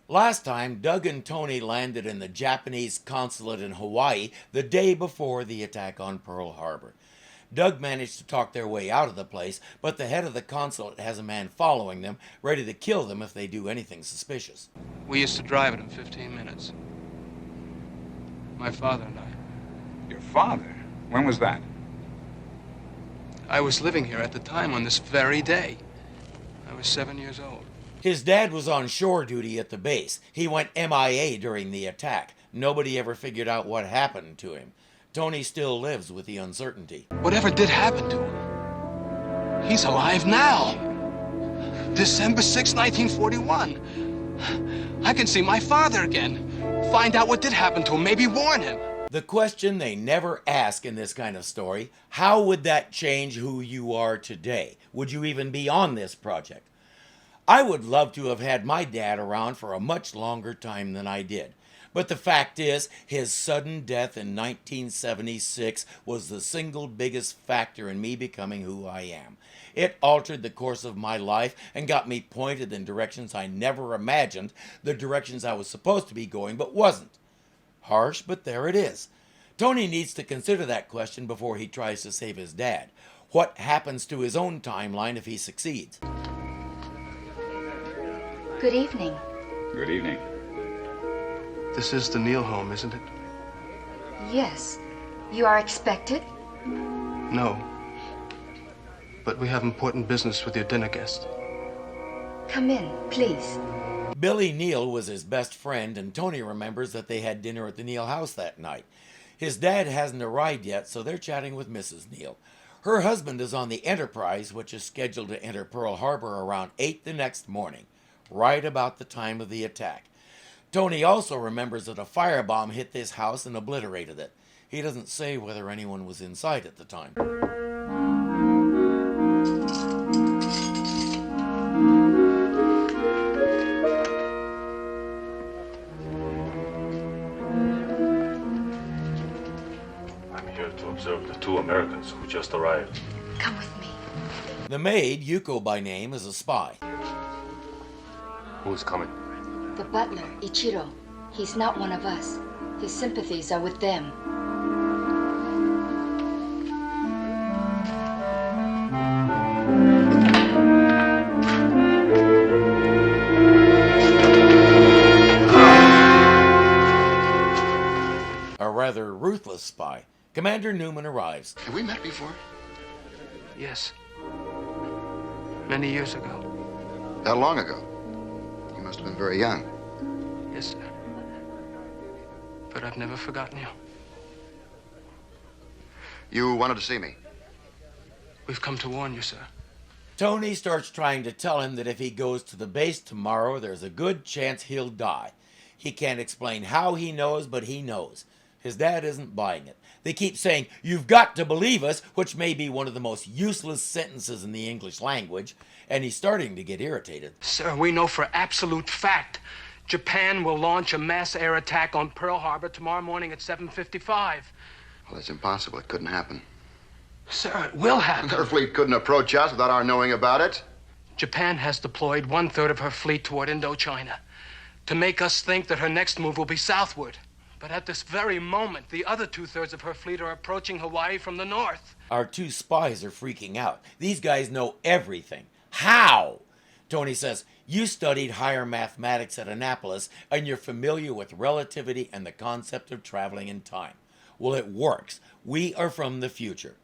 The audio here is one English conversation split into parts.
Last time, Doug and Tony landed in the Japanese consulate in Hawaii the day before the attack on Pearl Harbor. Doug managed to talk their way out of the place, but the head of the consulate has a man following them, ready to kill them if they do anything suspicious. We used to drive it in 15 minutes. My father and I. Your father? When was that? I was living here at the time on this very day. I was 7 years old. His dad was on shore duty at the base. He went MIA during the attack. Nobody ever figured out what happened to him. Tony still lives with the uncertainty. Whatever did happen to him, he's alive now. December 6, 1941. I can see my father again. Find out what did happen to him, maybe warn him. The question they never ask in this kind of story, how would that change who you are today? Would you even be on this project? I would love to have had my dad around for a much longer time than I did. But the fact is, his sudden death in 1976 was the single biggest factor in me becoming who I am. It altered the course of my life and got me pointed in directions I never imagined, the directions I was supposed to be going but wasn't. Harsh, but there it is. Tony needs to consider that question before he tries to save his dad. What happens to his own timeline if he succeeds? Good evening. Good evening. This is the Neal home, isn't it? Yes. You are expected? No. But we have important business with your dinner guest. Come in, please. Billy Neal was his best friend, and Tony remembers that they had dinner at the Neal house that night. His dad hasn't arrived yet, so they're chatting with Mrs. Neal. Her husband is on the Enterprise, which is scheduled to enter Pearl Harbor around 8 the next morning, right about the time of the attack. Tony also remembers that a firebomb hit this house and obliterated it. He doesn't say whether anyone was inside at the time. I'm here to observe the two Americans who just arrived. Come with me. The maid, Yuko by name, is a spy. Who's coming? The butler, Ichiro. He's not one of us. His sympathies are with them. A rather ruthless spy. Commander Newman arrives. Have we met before? Yes. Many years ago. How long ago? You must have been very young. Yes, sir. But I've never forgotten you. You wanted to see me? We've come to warn you, sir. Tony starts trying to tell him that if he goes to the base tomorrow, there's a good chance he'll die. He can't explain how he knows, but he knows. His dad isn't buying it. They keep saying, "You've got to believe us," which may be one of the most useless sentences in the English language, and he's starting to get irritated. Sir, we know for absolute fact Japan will launch a mass air attack on Pearl Harbor tomorrow morning at 7:55. Well, that's impossible. It couldn't happen. Sir, it will happen. Their fleet couldn't approach us without our knowing about it. Japan has deployed 1/3 of her fleet toward Indochina to make us think that her next move will be southward. But at this very moment, the other 2/3 of her fleet are approaching Hawaii from the north. Our two spies are freaking out. These guys know everything. How? Tony says, "You studied higher mathematics at Annapolis, and you're familiar with relativity and the concept of traveling in time." Well, it works. We are from the future.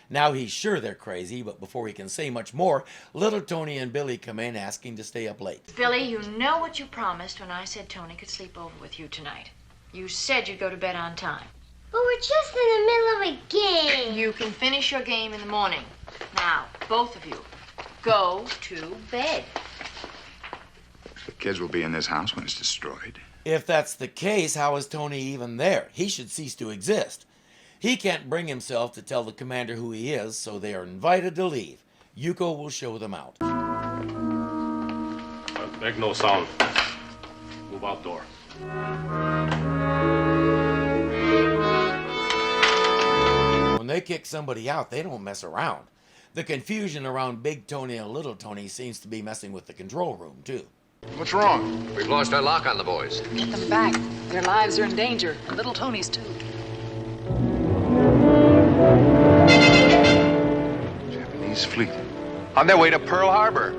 Now he's sure they're crazy, but before he can say much more, little Tony and Billy come in asking to stay up late. Billy, you know what you promised when I said Tony could sleep over with you tonight. You said you'd go to bed on time. But we're just in the middle of a game. You can finish your game in the morning. Now, both of you, go to bed. The kids will be in this house when it's destroyed. If that's the case, how is Tony even there? He should cease to exist. He can't bring himself to tell the commander who he is, so they are invited to leave. Yuko will show them out. Make no sound. Move outdoor. When they kick somebody out, they don't mess around. The confusion around Big Tony and Little Tony seems to be messing with the control room, too. What's wrong? We've lost our lock on the boys. Get them back. Their lives are in danger. And little Tony's, too. Japanese fleet. On their way to Pearl Harbor.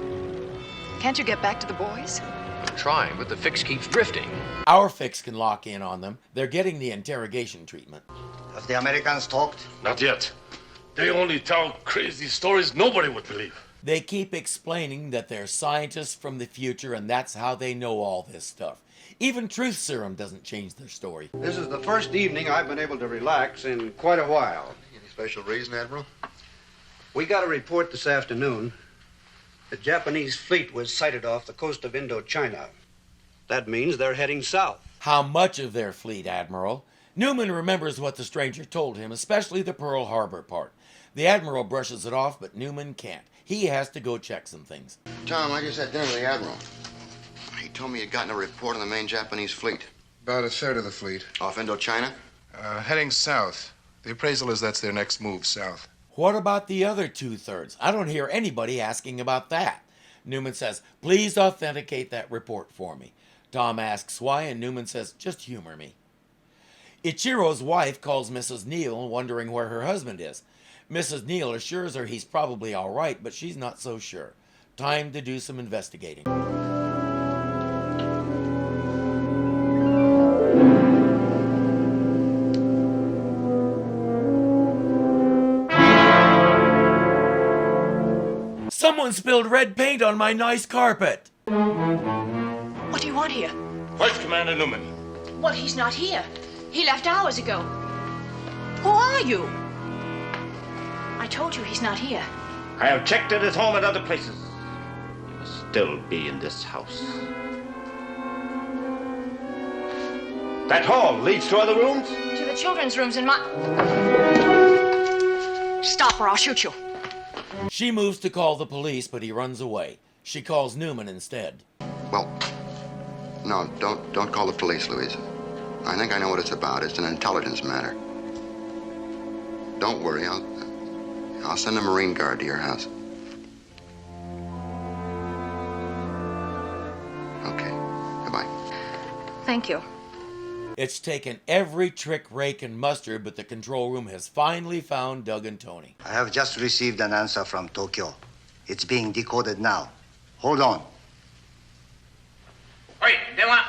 Can't you get back to the boys? I'm trying, but the fix keeps drifting. Our fix can lock in on them. They're getting the interrogation treatment. Have the Americans talked? Not yet. They only tell crazy stories nobody would believe. They keep explaining that they're scientists from the future and that's how they know all this stuff. Even truth serum doesn't change their story. This is the first evening I've been able to relax in quite a while. Any special reason, Admiral? We got a report this afternoon. The Japanese fleet was sighted off the coast of Indochina. That means they're heading south. How much of their fleet, Admiral? Newman remembers what the stranger told him, especially the Pearl Harbor part. The Admiral brushes it off, but Newman can't. He has to go check some things. Tom, I just had dinner with the Admiral. He told me he'd gotten a report on the main Japanese fleet. About a third of the fleet. Off Indochina? Heading south. The appraisal is that's their next move south. What about the other 2/3? I don't hear anybody asking about that. Newman says, please authenticate that report for me. Tom asks why, and Newman says, just humor me. Ichiro's wife calls Mrs. Neal, wondering where her husband is. Mrs. Neal assures her he's probably all right, but she's not so sure. Time to do some investigating. Someone spilled red paint on my nice carpet. What do you want here? Vice Commander Newman. Well, he's not here. He left hours ago. Who are you? I told you he's not here. I have checked at his home and other places. He must still be in this house. That hall leads to other rooms? To the children's rooms in my... Stop or I'll shoot you. She moves to call the police, but he runs away. She calls Newman instead. Well, no, don't call the police, Louise. I think I know what it's about. It's an intelligence matter. Don't worry, I'll send a Marine Guard to your house. Okay, goodbye. Thank you. It's taken every trick, rake, and muster, but the control room has finally found Doug and Tony. I have just received an answer from Tokyo. It's being decoded now. Hold on. Wait, they want...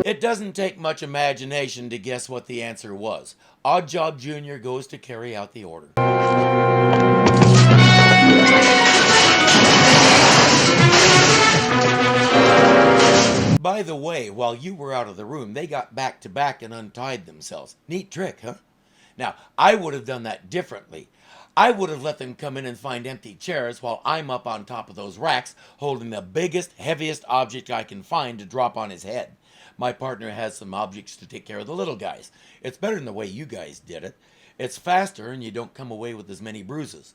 It doesn't take much imagination to guess what the answer was. Oddjob Jr. goes to carry out the order. By the way, while you were out of the room, they got back to back and untied themselves. Neat trick, huh? Now, I would have done that differently. I would have let them come in and find empty chairs while I'm up on top of those racks holding the biggest, heaviest object I can find to drop on his head. My partner has some objects to take care of the little guys. It's better than the way you guys did it. It's faster and you don't come away with as many bruises.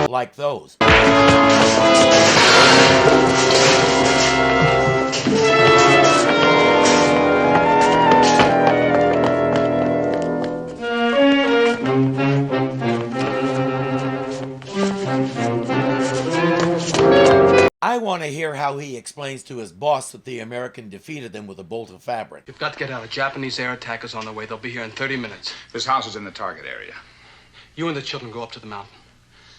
Like those. I want to hear how he explains to his boss that the American defeated them with a bolt of fabric. You've got to get out. A Japanese air attack is on the way. They'll be here in 30 minutes. This house is in the target area. You and the children go up to the mountain.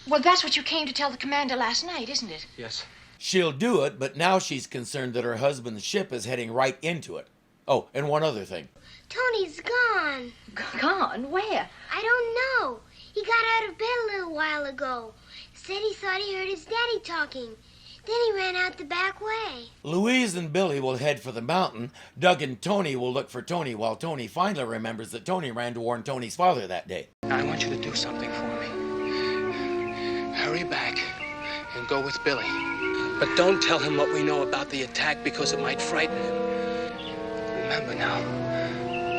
Well, that's what you came to tell the commander last night, isn't it? Yes. She'll do it, but now she's concerned that her husband's ship is heading right into it. Oh, and one other thing. Tony's gone. Gone? Where? I don't know. He got out of bed a little while ago. Said he thought he heard his daddy talking. Then he ran out the back way. Louise and Billy will head for the mountain. Doug and Tony will look for Tony while Tony finally remembers that Tony ran to warn Tony's father that day. I want you to do something for me. Hurry back and go with Billy. But don't tell him what we know about the attack because it might frighten him. Remember now,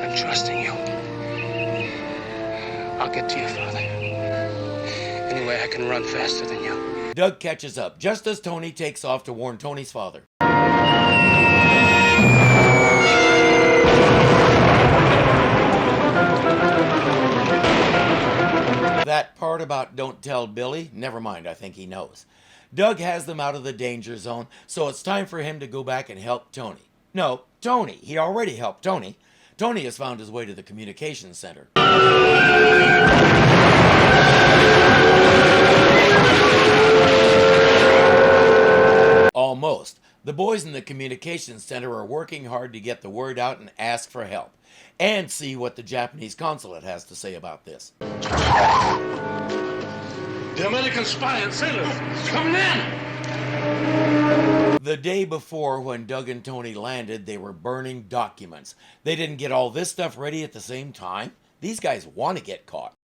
I'm trusting you. I'll get to your father. Anyway, I can run faster than you. Doug catches up just as Tony takes off to warn Tony's father. That part about don't tell Billy, never mind, I think he knows. Doug has them out of the danger zone, so it's time for him to go back and help Tony. No, Tony. He already helped Tony. Tony has found his way to the communications center. Almost. The boys in the communications center are working hard to get the word out and ask for help, and see what the Japanese consulate has to say about this. The American spy and sailors coming in! The day before, when Doug and Tony landed, they were burning documents. They didn't get all this stuff ready at the same time. These guys want to get caught.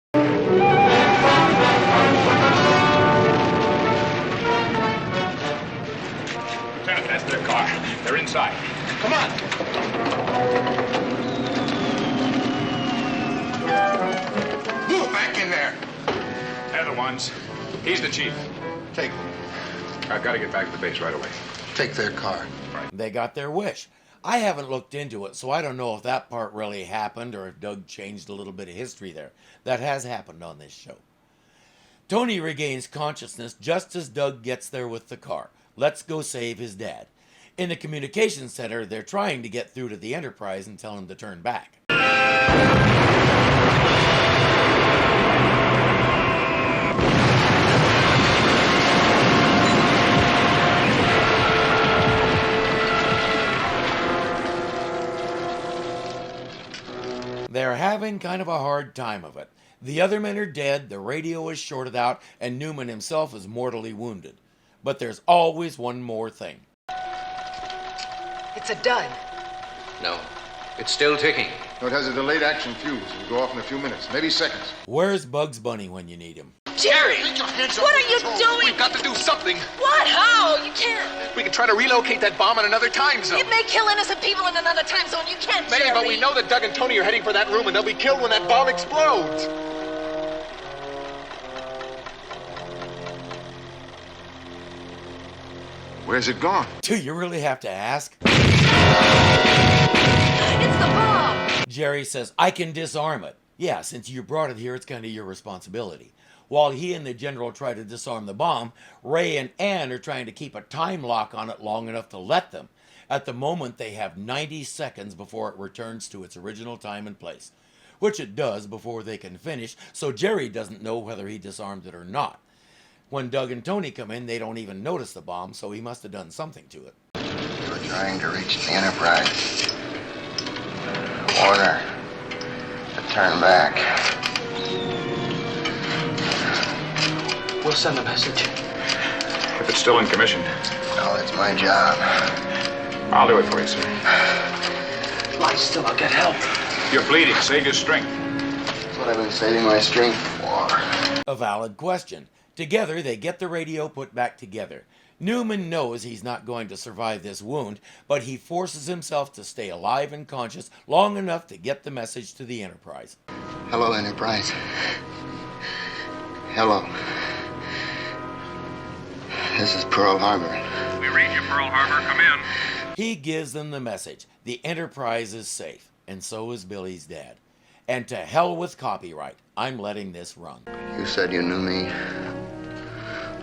Lieutenant, that's their car. They're inside. Come on! Move back in there! They're the ones. He's the chief. Take them. I've got to get back to the base right away. Take their car. They got their wish. I haven't looked into it, so I don't know if that part really happened or if Doug changed a little bit of history there. That has happened on this show. Tony regains consciousness just as Doug gets there with the car. Let's go save his dad. In the communications center, they're trying to get through to the Enterprise and tell him to turn back. They're having kind of a hard time of it. The other men are dead, the radio is shorted out, and Newman himself is mortally wounded. But there's always one more thing. It's a dud. No, it's still ticking. No, it has a delayed action fuse. It'll go off in a few minutes, maybe seconds. Where's Bugs Bunny when you need him? Jerry! What are you doing? We've got to do something. What? How? You can't. We can try to relocate that bomb in another time zone. It may kill innocent people in another time zone. You can't, Maybe, Jerry. but we know that Doug and Tony are heading for that room and they'll be killed when that bomb explodes. Where's it gone? Do you really have to ask? It's the bomb! Jerry says, I can disarm it. Yeah, since you brought it here, it's kind of your responsibility. While he and the general try to disarm the bomb, Ray and Ann are trying to keep a time lock on it long enough to let them. At the moment, they have 90 seconds before it returns to its original time and place, which it does before they can finish, so Jerry doesn't know whether he disarmed it or not. When Doug and Tony come in, they don't even notice the bomb, so he must have done something to it. We're trying to reach the Enterprise. Order to turn back. We'll send a message. If it's still in commission, Oh, it's my job. I'll do it for you, sir. Lie still, I'll get help. You're bleeding. Save your strength. That's what I've been saving my strength for. A valid question. Together, they get the radio put back together. Newman knows he's not going to survive this wound, but he forces himself to stay alive and conscious long enough to get the message to the Enterprise. Hello, Enterprise. Hello. This is Pearl Harbor. We read you, Pearl Harbor. Come in. He gives them the message. The Enterprise is safe, and so is Billy's dad. And to hell with copyright. I'm letting this run. You said you knew me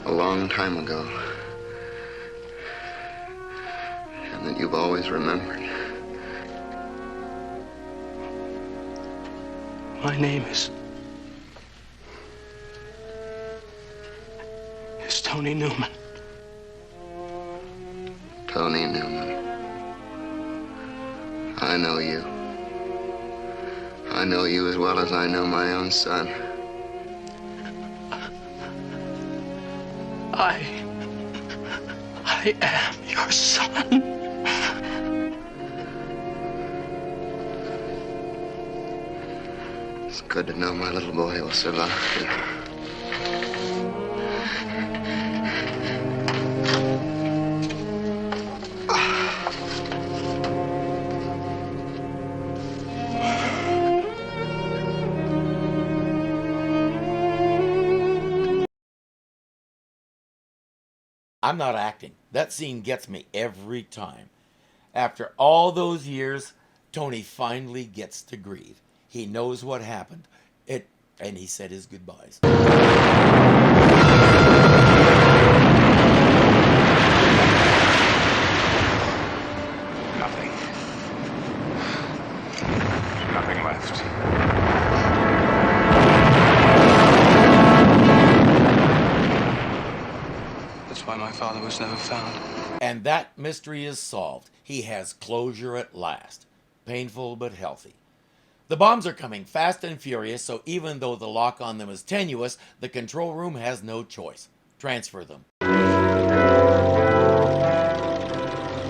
a long time ago. And that you've always remembered. My name is Tony Newman. Tony Newman. I know you. I know you as well as I know my own son. I am your son. It's good to know my little boy will survive. I'm not acting. That scene gets me every time. After all those years, Tony finally gets to grieve. He knows what happened. And he said his goodbyes. Nothing. Nothing left. That's why my father was never found. And that mystery is solved. He has closure at last. Painful but healthy. The bombs are coming fast and furious, so even though the lock on them is tenuous, the control room has no choice. Transfer them.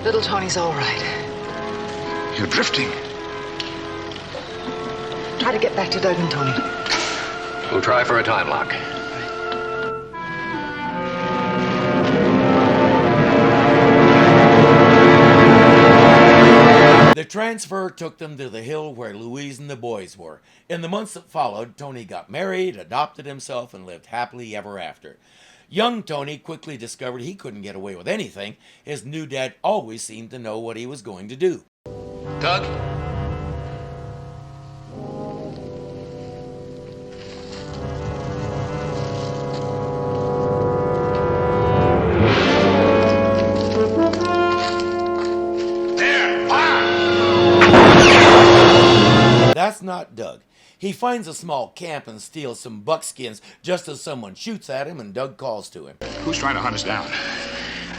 Little Tony's all right. You're drifting. Try to get back to Doug and Tony. We'll try for a time lock. The transfer took them to the hill where Louise and the boys were. In the months that followed, Tony got married, adopted himself, and lived happily ever after. Young Tony quickly discovered he couldn't get away with anything. His new dad always seemed to know what he was going to do. Doug? That's not Doug. He finds a small camp and steals some buckskins just as someone shoots at him and Doug calls to him. Who's trying to hunt us down?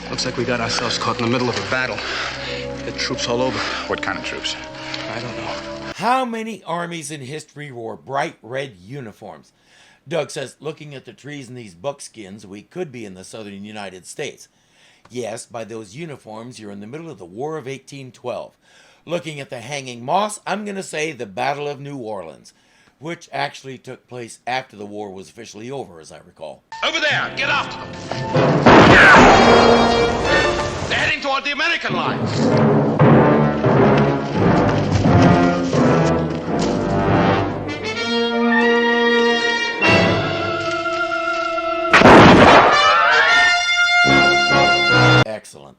Looks like we got ourselves caught in the middle of a battle. There are troops all over. What kind of troops? I don't know. How many armies in history wore bright red uniforms? Doug says, looking at the trees in these buckskins, we could be in the southern United States. Yes, by those uniforms, you're in the middle of the War of 1812. Looking at the hanging moss, I'm going to say the Battle of New Orleans, which actually took place after the war was officially over, as I recall. Over there! Get after them! They're heading toward the American lines. Excellent.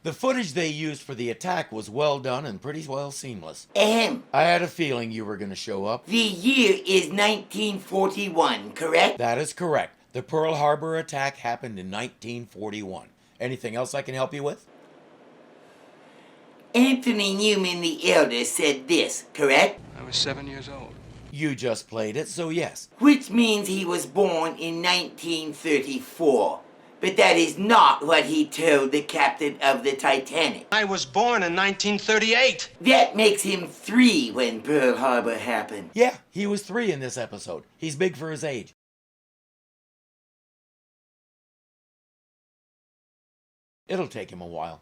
The footage they used for the attack was well done and pretty well seamless. Ahem. I had a feeling you were going to show up. The year is 1941, correct? That is correct. The Pearl Harbor attack happened in 1941. Anything else I can help you with? Anthony Newman the Elder said this, correct? I was 7 years old. You just played it, so yes. Which means he was born in 1934. But that is not what he told the captain of the Titanic. I was born in 1938. That makes him 3 when Pearl Harbor happened. Yeah, he was 3 in this episode. He's big for his age. It'll take him a while.